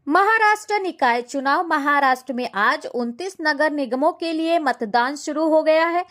महाराष्ट्र निकाय चुनाव। महाराष्ट्र में आज 29 नगर निगमों के लिए मतदान शुरू हो गया है।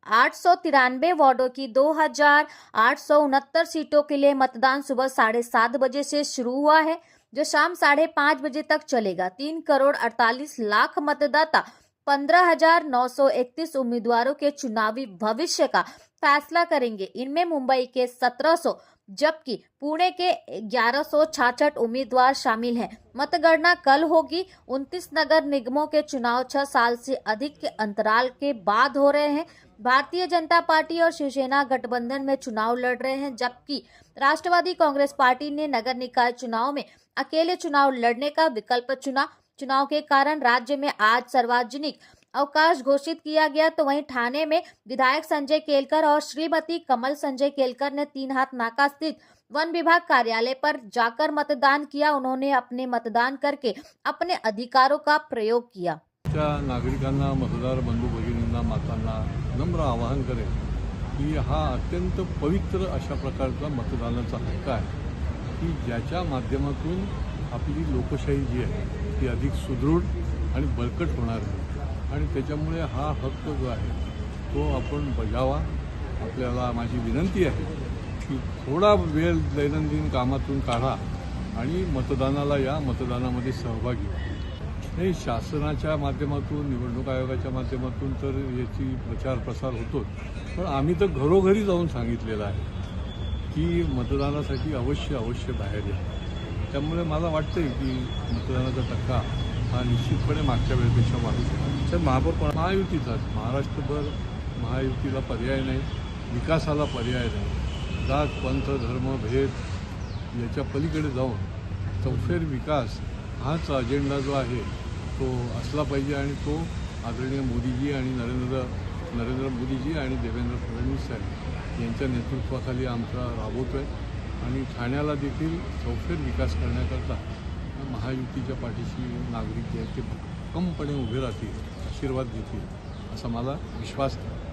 893 वार्डों की 2869 सीटों के लिए मतदान सुबह 7:30 बजे से शुरू हुआ है, जो शाम 5:30 बजे तक चलेगा। 3,48,00,000 मतदाता 15,931 उम्मीदवारों के चुनावी भविष्य का फैसला करेंगे। इनमें मुंबई के 1700 जबकि पुणे के 1166 उम्मीदवार शामिल हैं। मतगणना कल होगी। 29 नगर निगमों के चुनाव 6 साल से अधिक के अंतराल के बाद हो रहे हैं। भारतीय जनता पार्टी और शिवसेना गठबंधन में चुनाव लड़ रहे हैं, जबकि राष्ट्रवादी कांग्रेस पार्टी ने नगर निकाय चुनाव में अकेले चुनाव लड़ने का विकल्प चुना। चुनाव के कारण राज्य में आज सार्वजनिक अवकाश घोषित किया गया, तो वहीं ठाणे में विधायक संजय केलकर और श्रीमती कमल संजय केलकर ने 3 हाथ नाका स्थित वन विभाग कार्यालय पर जाकर मतदान किया। उन्होंने अपने मतदान करके अपने अधिकारों का प्रयोग किया। नागरिकांना, मतदार बंधू भगिनींना, मातांना नम्र आवाहन करेन की हा अत्यंत पवित्र अशा प्रकारचा मतदानाचा हक्क आहे की ज्याच्या माध्यमातून आपली लोकशाही जी आहे ती अधिक सुदृढ आणि बळकट होणार आहे आणि त्याच्यामुळे हा हक्क जो आहे तो आपण बजावा। आपल्याला माझी विनंती आहे की थोडा वेळ दैनंदिन कामातून काढा आणि मतदानाला या, मतदानामध्ये सहभागी व्हा। हे शासनाच्या माध्यमातून, निवडणूक आयोगाच्या माध्यमातून तर याची प्रचार प्रसार होतोच, पण आम्ही तर घरोघरी जाऊन सांगितलेलं आहे की मतदानासाठी अवश्य बाहेर या। त्यामुळे मला वाटतंय की मतदानाचा टक्का हा निश्चितपणे मागच्या वेळेपेक्षा वाढू शकतो। सर, महापौर महायुतीचाच महाराष्ट्रभर महायुतीला पर्याय नाही, विकासाला पर्याय नाही। जात, पंथ, धर्म, भेद याच्या पलीकडे जाऊन चौफेर विकास हाच अजेंडा जो आहे तो असला पाहिजे आणि तो आदरणीय मोदीजी आणि नरेंद्र मोदीजी आणि देवेंद्र फडणवीस साहेब यांच्या नेतृत्वाखाली आमचा राबवतोय आणि ठाण्याला देखील चौफेर विकास करण्याकरता महायुतीच्या पाठीशी नागरिक जे आहेत ते भक्कमपणे उभे राहतील, आशीर्वाद देतील असा मला विश्वास आहे।